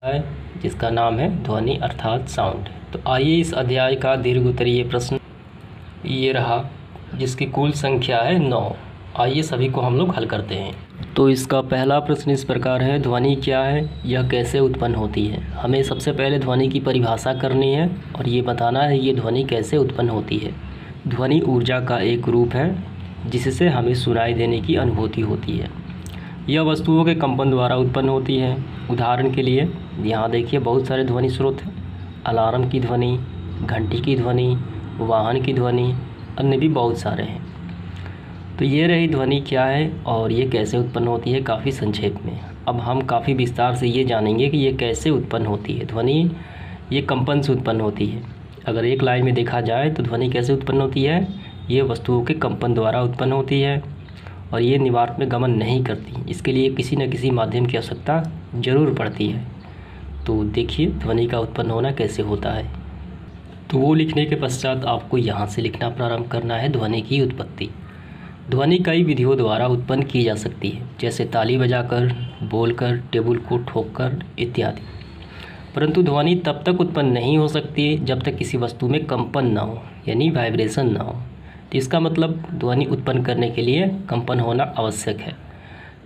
है जिसका नाम है ध्वनि अर्थात साउंड। तो आइए इस अध्याय का दीर्घ उत्तरीय प्रश्न ये रहा, जिसकी कुल संख्या है 9। आइए सभी को हम लोग हल करते हैं। तो इसका पहला प्रश्न इस प्रकार है, ध्वनि क्या है, यह कैसे उत्पन्न होती है। हमें सबसे पहले ध्वनि की परिभाषा करनी है और ये बताना है ये ध्वनि कैसे उत्पन्न होती है। ध्वनि ऊर्जा का एक रूप है जिससे हमें सुनाई देने की अनुभूति होती है। यह वस्तुओं के कंपन द्वारा उत्पन्न होती है। उदाहरण के लिए यहाँ देखिए बहुत सारे ध्वनि स्रोत हैं। अलार्म की ध्वनि, घंटी की ध्वनि, वाहन की ध्वनि, अन्य भी बहुत सारे हैं। तो ये रही ध्वनि क्या है और ये कैसे उत्पन्न होती है काफ़ी संक्षेप में। अब हम काफ़ी विस्तार से ये जानेंगे कि ये कैसे उत्पन्न होती है। ध्वनि ये कंपन से उत्पन्न होती है। अगर एक लाइन में देखा जाए तो ध्वनि कैसे उत्पन्न होती है, ये वस्तुओं के कंपन द्वारा उत्पन्न होती है और ये निवार्त में गमन नहीं करती। इसके लिए किसी न किसी माध्यम की आवश्यकता ज़रूर पड़ती है। तो देखिए ध्वनि का उत्पन्न होना कैसे होता है। तो वो लिखने के पश्चात आपको यहाँ से लिखना प्रारंभ करना है ध्वनि की उत्पत्ति। ध्वनि कई विधियों द्वारा उत्पन्न की जा सकती है, जैसे ताली बजाकर, बोलकर, टेबल को ठोककर इत्यादि। परंतु ध्वनि तब तक उत्पन्न नहीं हो सकती जब तक किसी वस्तु में कंपन ना हो, यानी वाइब्रेशन ना हो। तो इसका मतलब ध्वनि उत्पन्न करने के लिए कंपन होना आवश्यक है।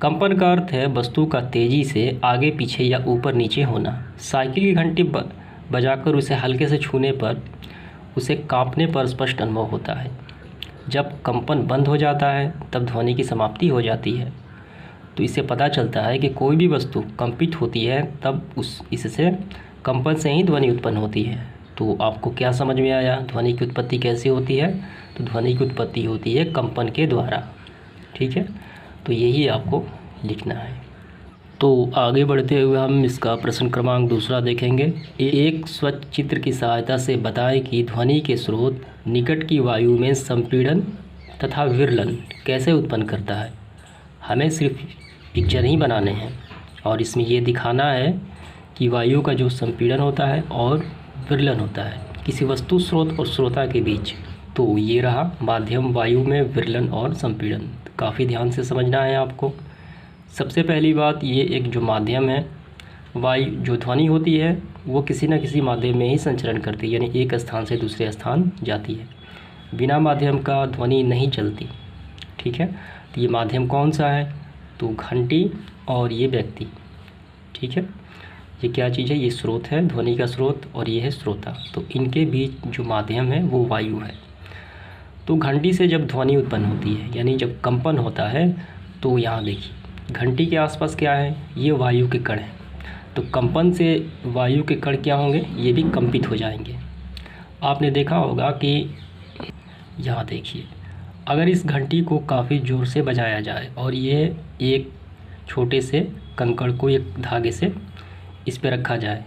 कंपन का अर्थ है वस्तु का तेज़ी से आगे पीछे या ऊपर नीचे होना। साइकिल की घंटी बजाकर उसे हल्के से छूने पर उसे कांपने पर स्पष्ट अनुभव होता है। जब कंपन बंद हो जाता है तब ध्वनि की समाप्ति हो जाती है। तो इससे पता चलता है कि कोई भी वस्तु कंपित होती है तब इससे कंपन से ही ध्वनि उत्पन्न होती है। तो आपको क्या समझ में आया, ध्वनि की उत्पत्ति कैसे होती है। तो ध्वनि की उत्पत्ति होती है कंपन के द्वारा। ठीक है, तो यही आपको लिखना है। तो आगे बढ़ते हुए हम इसका प्रश्न क्रमांक दूसरा देखेंगे। एक स्वच्छ चित्र की सहायता से बताएं कि ध्वनि के स्रोत निकट की वायु में संपीड़न तथा विरलन कैसे उत्पन्न करता है। हमें सिर्फ पिक्चर ही बनाने हैं और इसमें ये दिखाना है कि वायु का जो संपीड़न होता है और विरलन होता है किसी वस्तु स्रोत और श्रोता के बीच। तो ये रहा माध्यम वायु में विरलन और संपीड़न। काफ़ी ध्यान से समझना है आपको। सबसे पहली बात, ये एक जो माध्यम है, वायु जो ध्वनि होती है वो किसी न किसी माध्यम में ही संचरण करती है, यानी एक स्थान से दूसरे स्थान जाती है। बिना माध्यम का ध्वनि नहीं चलती। ठीक है, तो ये माध्यम कौन सा है, तो घंटी और ये व्यक्ति। ठीक है, ये क्या चीज़ है, ये स्रोत है, ध्वनि का स्रोत, और ये है श्रोता। तो इनके बीच जो माध्यम है वो वायु है। तो घंटी से जब ध्वनि उत्पन्न होती है, यानी जब कंपन होता है, तो यहाँ देखिए घंटी के आसपास क्या है, ये वायु के कण हैं। तो कंपन से वायु के कण क्या होंगे, ये भी कंपित हो जाएंगे। आपने देखा होगा कि यहाँ देखिए अगर इस घंटी को काफ़ी ज़ोर से बजाया जाए और ये एक छोटे से कंकड़ को एक धागे से इस पर रखा जाए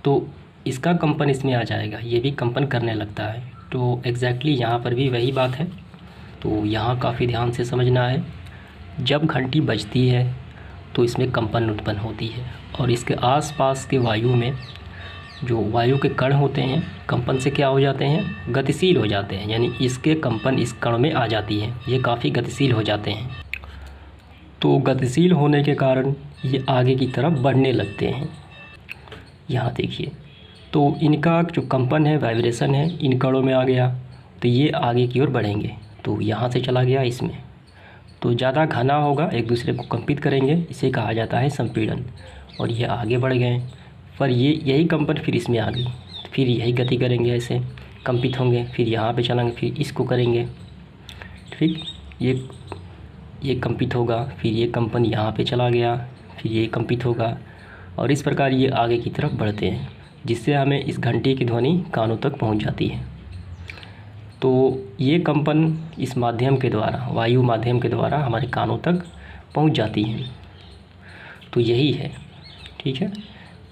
तो इसका कंपन इसमें आ जाएगा, ये भी कंपन करने लगता है। तो एग्जैक्टली यहाँ पर भी वही बात है। तो यहाँ काफ़ी ध्यान से समझना है। जब घंटी बजती है तो इसमें कंपन उत्पन्न होती है और इसके आसपास के वायु में जो वायु के कण होते हैं कंपन से क्या हो जाते हैं, गतिशील हो जाते हैं, यानी इसके कंपन इस कण में आ जाती है, ये काफ़ी गतिशील हो जाते हैं। तो गतिशील होने के कारण ये आगे की तरफ बढ़ने लगते हैं। यहाँ देखिए तो इनका जो कंपन है, वाइब्रेशन है, इन कणों में आ गया तो ये आगे की ओर बढ़ेंगे। तो यहाँ से चला गया इसमें, तो ज़्यादा घना होगा, एक दूसरे को कंपित करेंगे, इसे कहा जाता है संपीड़न। और ये आगे बढ़ गए पर ये यही कंपन फिर इसमें आ गई, फिर यही गति करेंगे, ऐसे कंपित होंगे, फिर यहाँ पे चलेंगे, फिर इसको करेंगे। ठीक, ये कंपित होगा, फिर ये कंपन यहाँ पे चला गया, फिर ये कंपित होगा और इस प्रकार ये आगे की तरफ बढ़ते हैं, जिससे हमें इस घंटी की ध्वनि कानों तक पहुँच जाती है। तो ये कंपन इस माध्यम के द्वारा, वायु माध्यम के द्वारा हमारे कानों तक पहुंच जाती हैं। तो यही है, ठीक है,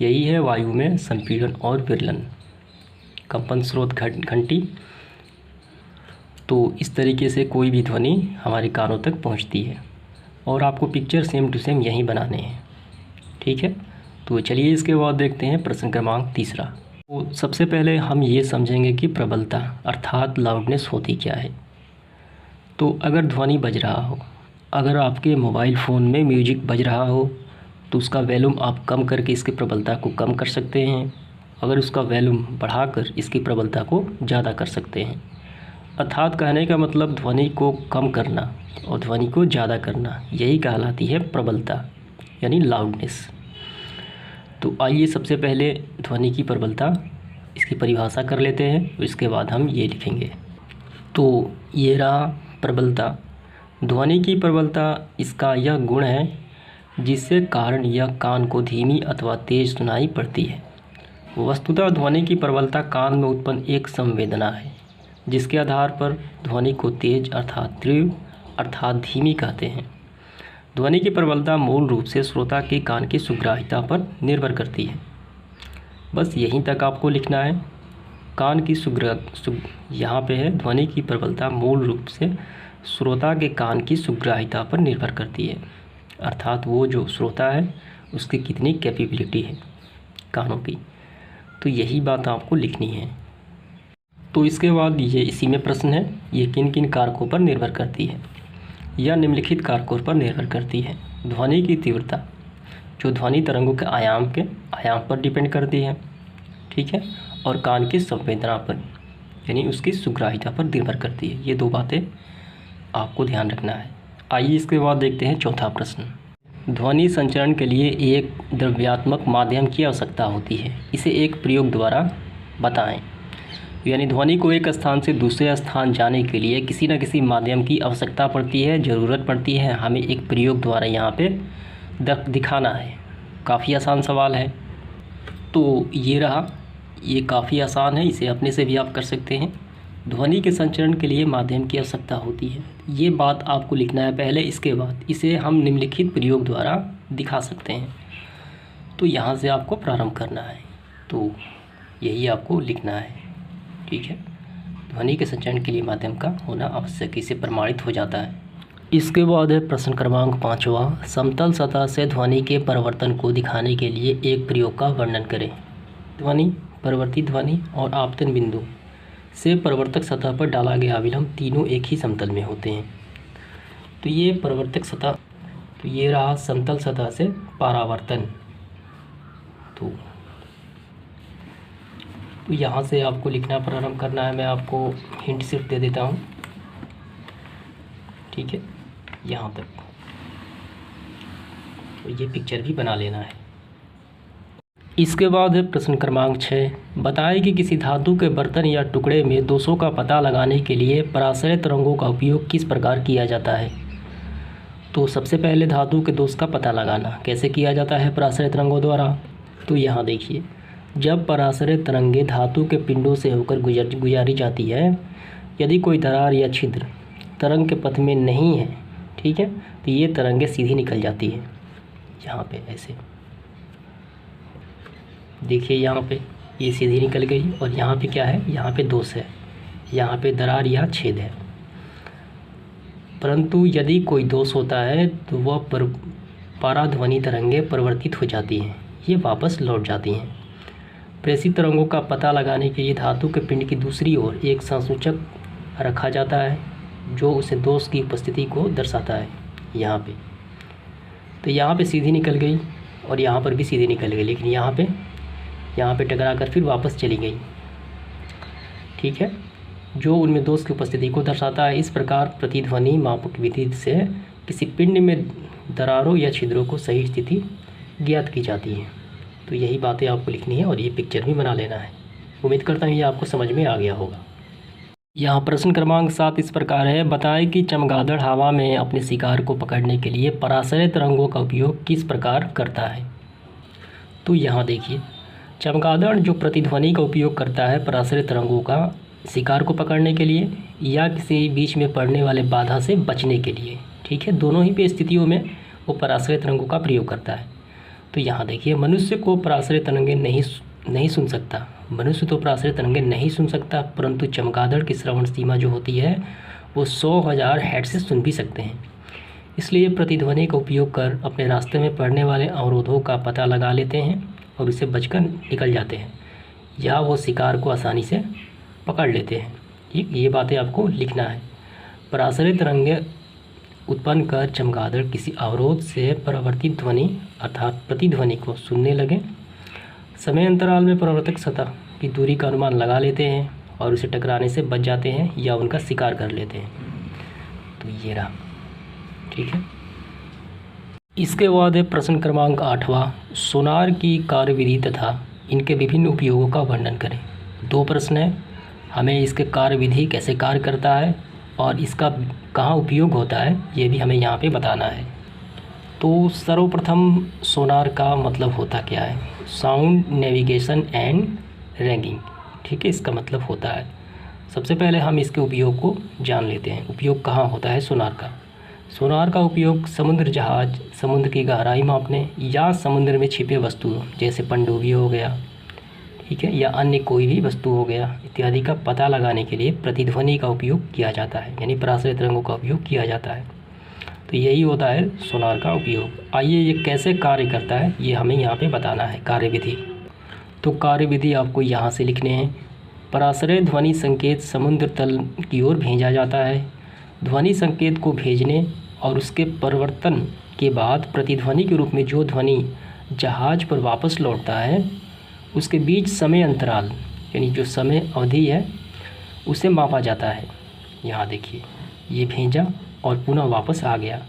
यही है वायु में संपीड़न और विरलन, कंपन स्रोत घंटी। तो इस तरीके से कोई भी ध्वनि हमारे कानों तक पहुंचती है और आपको पिक्चर सेम टू सेम यही बनाने हैं। ठीक है, तो चलिए इसके बाद देखते हैं प्रश्न क्रमांक तीसरा। तो सबसे पहले हम ये समझेंगे कि प्रबलता अर्थात लाउडनेस होती क्या है। तो अगर ध्वनि बज रहा हो, अगर आपके मोबाइल फ़ोन में म्यूजिक बज रहा हो तो उसका वॉल्यूम आप कम करके इसकी प्रबलता को कम कर सकते हैं, अगर उसका वॉल्यूम बढ़ाकर इसकी प्रबलता को ज़्यादा कर सकते हैं। अर्थात कहने का मतलब ध्वनि को कम करना और ध्वनि को ज़्यादा करना, यही कहलाती है प्रबलता यानी लाउडनेस। तो आइए सबसे पहले ध्वनि की प्रबलता इसकी परिभाषा कर लेते हैं, इसके बाद हम ये लिखेंगे। तो ये रहा प्रबलता। ध्वनि की प्रबलता इसका यह गुण है जिससे कारण यह कान को धीमी अथवा तेज सुनाई पड़ती है। वस्तुतः ध्वनि की प्रबलता कान में उत्पन्न एक संवेदना है जिसके आधार पर ध्वनि को तेज अर्थात तीव्र अर्थात धीमी कहते हैं। ध्वनि की प्रबलता मूल रूप से श्रोता के कान की सुग्राह्यता पर निर्भर करती है। बस यहीं तक आपको लिखना है। कान की यहाँ पे है, ध्वनि की प्रबलता मूल रूप से श्रोता के कान की सुग्राह्यता पर निर्भर करती है, अर्थात वो जो श्रोता है उसकी कितनी कैपेबिलिटी है कानों की। तो यही बात आपको लिखनी है। तो इसके बाद ये इसी में प्रश्न है, ये किन किन कारकों पर निर्भर करती है? यह निम्नलिखित कारकों पर निर्भर करती है। ध्वनि की तीव्रता जो ध्वनि तरंगों के आयाम पर डिपेंड करती है, ठीक है, और कान की संवेदना पर यानी उसकी सुग्राह्यता पर निर्भर करती है। ये दो बातें आपको ध्यान रखना है। आइए इसके बाद देखते हैं चौथा प्रश्न। ध्वनि संचरण के लिए एक द्रव्यात्मक माध्यम की आवश्यकता होती है, इसे एक प्रयोग द्वारा बताएं। यानी ध्वनि को एक स्थान से दूसरे स्थान जाने के लिए किसी न किसी माध्यम की आवश्यकता पड़ती है, ज़रूरत पड़ती है। हमें एक प्रयोग द्वारा यहाँ पे दिखाना है। काफ़ी आसान सवाल है। तो ये रहा, ये काफ़ी आसान है, इसे अपने से भी आप कर सकते हैं। ध्वनि के संचरण के लिए माध्यम की आवश्यकता होती है, ये बात आपको लिखना है पहले। इसके बाद इसे हम निम्नलिखित प्रयोग द्वारा दिखा सकते हैं। तो यहाँ से आपको प्रारंभ करना है, तो यही आपको लिखना है, ठीक है। ध्वनि के संचरण के लिए माध्यम का होना आवश्यक, इसे प्रमाणित हो जाता है। इसके बाद है प्रश्न क्रमांक 5वां। समतल सतह से ध्वनि के परिवर्तन को दिखाने के लिए एक प्रयोग का वर्णन करें। ध्वनि, परिवर्तित ध्वनि और आपतन बिंदु से परिवर्तक सतह पर डाला गया अभिलंब तीनों एक ही समतल में होते हैं। तो ये परिवर्तक सतह, तो ये रहा समतल सतह से परावर्तन। तो यहाँ से आपको लिखना प्रारंभ करना है। मैं आपको हिंट सिर्फ दे देता हूँ, ठीक है, यहाँ तक। तो ये पिक्चर भी बना लेना है। इसके बाद है प्रश्न क्रमांक 6। बताएं कि किसी धातु के बर्तन या टुकड़े में दोषों का पता लगाने के लिए पराश्रय तरंगों का उपयोग किस प्रकार किया जाता है। तो सबसे पहले धातु के दोष का पता लगाना कैसे किया जाता है पराश्रय तरंगों द्वारा। तो यहाँ देखिए, जब पराश्रय तरंगें धातु के पिंडों से होकर गुजारी जाती है, यदि कोई दरार या छिद्र तरंग के पथ में नहीं है, ठीक है, तो ये तरंगें सीधी निकल जाती है। यहाँ पे ऐसे देखिए, यहाँ पे ये सीधी निकल गई और यहाँ पे क्या है, यहाँ पे दोष है, यहाँ पे दरार या छेद है। परंतु यदि कोई दोष होता है तो वह पराध्वनि तरंगें परिवर्तित हो जाती हैं, ये वापस लौट जाती हैं। प्रेषित तरंगों का पता लगाने के लिए धातु के पिंड की दूसरी ओर एक संसूचक रखा जाता है जो उसे दोष की उपस्थिति को दर्शाता है। यहाँ पे तो यहाँ पे सीधी निकल गई और यहाँ पर भी सीधी निकल गई, लेकिन यहाँ पे टकरा कर फिर वापस चली गई, ठीक है, जो उनमें दोष की उपस्थिति को दर्शाता है। इस प्रकार प्रतिध्वनि मापक विधि से किसी पिंड में दरारों या छिद्रों को सही स्थिति ज्ञात की जाती है। तो यही बातें आपको लिखनी है और ये पिक्चर भी बना लेना है। उम्मीद करता हूँ ये आपको समझ में आ गया होगा। यहाँ प्रश्न क्रमांक 7 इस प्रकार है। बताएं कि चमगादड़ हवा में अपने शिकार को पकड़ने के लिए पराश्रय तरंगों का उपयोग किस प्रकार करता है। तो यहाँ देखिए, चमगादड़ जो प्रतिध्वनि का उपयोग करता है पराश्रय तरंगों का शिकार को पकड़ने के लिए या किसी बीच में पड़ने वाले बाधा से बचने के लिए, ठीक है, दोनों ही स्थितियों में वो पराश्रय तरंगों का प्रयोग करता है। तो यहाँ देखिए, मनुष्य को पराश्रय तरंगें नहीं सुन सकता, मनुष्य तो पराश्रय तरंगें नहीं सुन सकता, परंतु चमगादड़ की श्रवण सीमा जो होती है वो 100,000 hertz से सुन भी सकते हैं। इसलिए प्रतिध्वनि का उपयोग कर अपने रास्ते में पड़ने वाले अवरोधों का पता लगा लेते हैं और उसे बचकर निकल जाते हैं या वो शिकार को आसानी से पकड़ लेते हैं। ठीक, ये बातें आपको लिखना है। पराश्रय तरंगें उत्पन्न कर चमगादड़ किसी अवरोध से परावर्तित ध्वनि अर्थात प्रतिध्वनि को सुनने लगे। समय अंतराल में परावर्तक सतह की दूरी का अनुमान लगा लेते हैं और उसे टकराने से बच जाते हैं या उनका शिकार कर लेते हैं। तो ये रहा, ठीक है। इसके बाद है प्रश्न क्रमांक 8वां, सोनार की कार्यविधि तथा इनके विभिन्न उपयोगों का वर्णन करें। 2 प्रश्न हैं, हमें इसके कार्यविधि कैसे कार्य करता है और इसका कहाँ उपयोग होता है ये भी हमें यहाँ पे बताना है। तो सर्वप्रथम सोनार का मतलब होता क्या है? साउंड नेविगेशन एंड रैगिंग, ठीक है, इसका मतलब होता है। सबसे पहले हम इसके उपयोग को जान लेते हैं। उपयोग कहाँ होता है सोनार का? सोनार का उपयोग समुद्र जहाज, समुद्र की गहराई मापने या समुद्र में छिपे वस्तु जैसे पनडुब्बी हो गया, ठीक है, या अन्य कोई भी वस्तु हो गया इत्यादि का पता लगाने के लिए प्रतिध्वनि का उपयोग किया जाता है, यानी पराश्रय तरंगों का उपयोग किया जाता है। तो यही होता है सोनार का उपयोग। आइए ये कैसे कार्य करता है ये हमें यहाँ पे बताना है, कार्यविधि। तो कार्यविधि आपको यहाँ से लिखने हैं। पराश्रय ध्वनि संकेत समुद्र तल की ओर भेजा जाता है। ध्वनि संकेत को भेजने और उसके परिवर्तन के बाद प्रतिध्वनि के रूप में जो ध्वनि जहाज पर वापस लौटता है उसके बीच समय अंतराल यानी जो समय अवधि है उसे मापा जाता है। यहाँ देखिए, ये भेजा और पुनः वापस आ गया,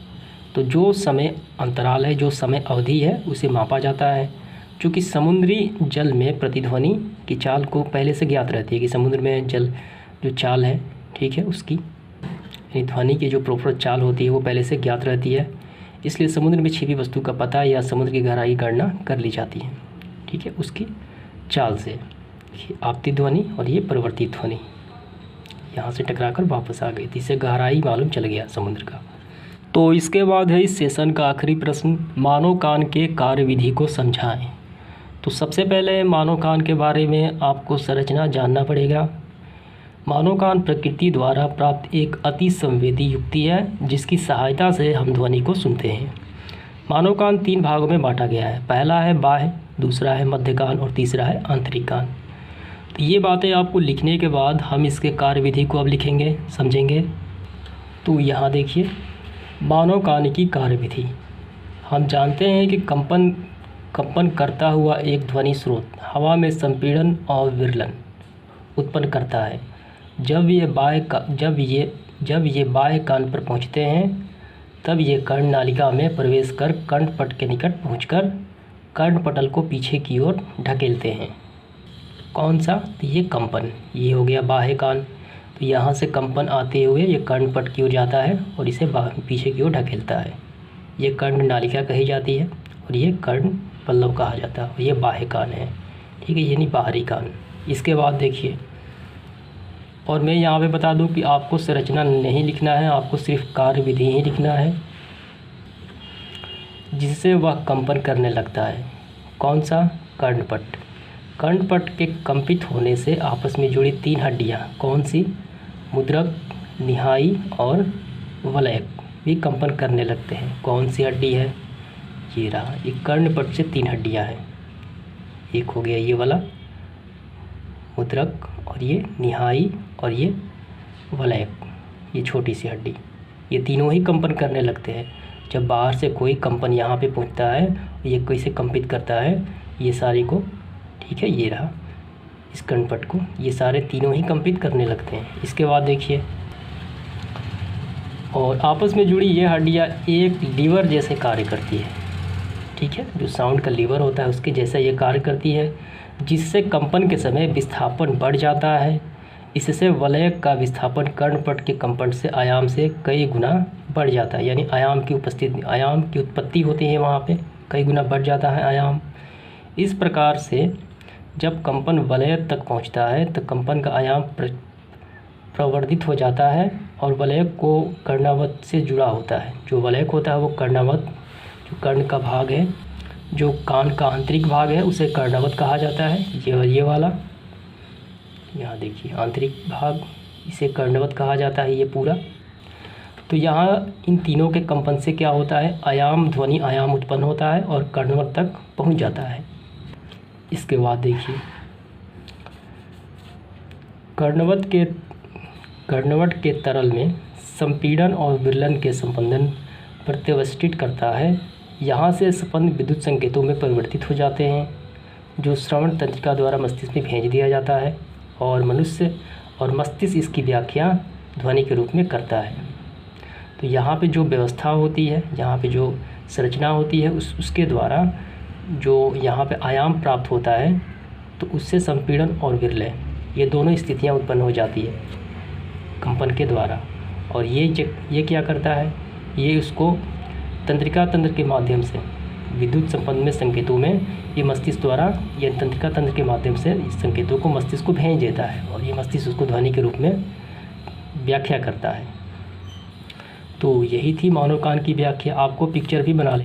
तो जो समय अंतराल है, जो समय अवधि है उसे मापा जाता है। चूँकि समुद्री जल में प्रतिध्वनि की चाल को पहले से ज्ञात रहती है कि समुद्र में जल जो चाल है, ठीक है, उसकी यानी ध्वनि की जो प्रॉपर चाल होती है वो पहले से ज्ञात रहती है। इसलिए समुद्र में छिपी वस्तु का पता या समुद्र की गहराई गणना कर ली जाती है, ठीक है, उसकी चाल से। आपती ध्वनि और ये परिवर्तित ध्वनि यहाँ से टकराकर वापस आ गई, इससे गहराई मालूम चल गया समुद्र का। तो इसके बाद है इस सेशन का आखिरी प्रश्न, मानव कान के कार्यविधि को समझाएं। तो सबसे पहले मानव कान के बारे में आपको संरचना जानना पड़ेगा। मानव कान प्रकृति द्वारा प्राप्त एक अति संवेदी युक्ति है जिसकी सहायता से हम ध्वनि को सुनते हैं। मानव कान 3 भागों में बांटा गया है। पहला है बाह्य, दूसरा है मध्य कान और तीसरा है आंतरिक कान। तो ये बातें आपको लिखने के बाद हम इसके कार्यविधि को अब लिखेंगे, समझेंगे। तो यहाँ देखिए, मानव कान की कार्यविधि। हम जानते हैं कि कंपन करता हुआ एक ध्वनि स्रोत हवा में संपीड़न और विरलन उत्पन्न करता है। जब ये बाह्य कान पर पहुँचते हैं तब ये कर्ण नालिका में प्रवेश कर कर्णपट के निकट पहुंचकर कर्णपटल को पीछे की ओर ढकेलते हैं। कौन सा? तो ये कंपन, ये हो गया बाह्य कान। तो यहाँ से कंपन आते हुए ये कर्णपट की ओर जाता है और इसे पीछे की ओर ढकेलता है। ये कर्ण नालिका कही जाती है और ये कर्ण पल्लव कहा जाता है और ये बाह्य कान है, ठीक है, यानी बाहरी कान। इसके बाद देखिए, और मैं यहाँ पे बता दूं कि आपको संरचना नहीं लिखना है, आपको सिर्फ कार्यविधि ही लिखना है जिससे वह कंपन करने लगता है। कौन सा? कर्णपट। कर्णपट के कंपित होने से आपस में जुड़ी 3 हड्डियाँ, कौन सी? मुद्रक, निहाई और वलयक भी कंपन करने लगते हैं। कौन सी हड्डी है? ये रहा, ये कर्णपट से 3 हड्डियाँ हैं। एक हो गया ये वाला मुद्रक और ये निहाई और ये वलयक, ये छोटी सी हड्डी, ये तीनों ही कंपन करने लगते हैं। जब बाहर से कोई कंपन यहाँ पे पहुँचता है, ये कैसे कंपित करता है ये सारे को, ठीक है, ये रहा इस कर्णपट को, ये सारे तीनों ही कंपित करने लगते हैं। इसके बाद देखिए, और आपस में जुड़ी ये हड्डियाँ एक लीवर जैसे कार्य करती है, ठीक है, जो साउंड का लीवर होता है उसके जैसा ये कार्य करती है, जिससे कंपन के समय विस्थापन बढ़ जाता है। इससे वलयक का विस्थापन कर्णपट के कंपन से आयाम से कई गुना बढ़ जाता है, यानी आयाम की उत्पत्ति होती है वहाँ पे, कई गुना बढ़ जाता है आयाम। इस प्रकार से जब कंपन वलयक तक पहुँचता है तो कंपन का आयाम प्रवर्धित हो जाता है और वलयक को कर्णावत से जुड़ा होता है। जो वलयक होता है वो कर्णावत, जो कर्ण का भाग है, जो कान का आंतरिक भाग है उसे कर्णावत कहा जाता है। ये वाला यहाँ देखिए आंतरिक भाग, इसे कर्णवत कहा जाता है ये पूरा। तो यहाँ इन तीनों के कंपन से क्या होता है, आयाम, ध्वनि आयाम उत्पन्न होता है और कर्णवत तक पहुँच जाता है। इसके बाद देखिए, कर्णवट के तरल में संपीड़न और विरलन के संबंधन प्रत्याविष्ट करता है। यहाँ से स्पंद विद्युत संकेतों में परिवर्तित हो जाते हैं, जो श्रवण तंत्रिका द्वारा मस्तिष्क में भेज दिया जाता है और मनुष्य और मस्तिष्क इसकी व्याख्या ध्वनि के रूप में करता है। तो यहाँ पे जो व्यवस्था होती है, यहाँ पे जो संरचना होती है, उसके द्वारा जो यहाँ पे आयाम प्राप्त होता है, तो उससे संपीड़न और विरलय ये दोनों स्थितियाँ उत्पन्न हो जाती है कंपन के द्वारा। और ये क्या करता है, ये उसको तंत्रिका तंत्र के माध्यम से विद्युत संपन्न में संकेतों में ये मस्तिष्क द्वारा या तंत्रिका तंत्र के माध्यम से इस संकेतों को मस्तिष्क को भेज देता है और ये मस्तिष्क उसको ध्वनि के रूप में व्याख्या करता है। तो यही थी मानव कान की व्याख्या। आपको पिक्चर भी बना ले।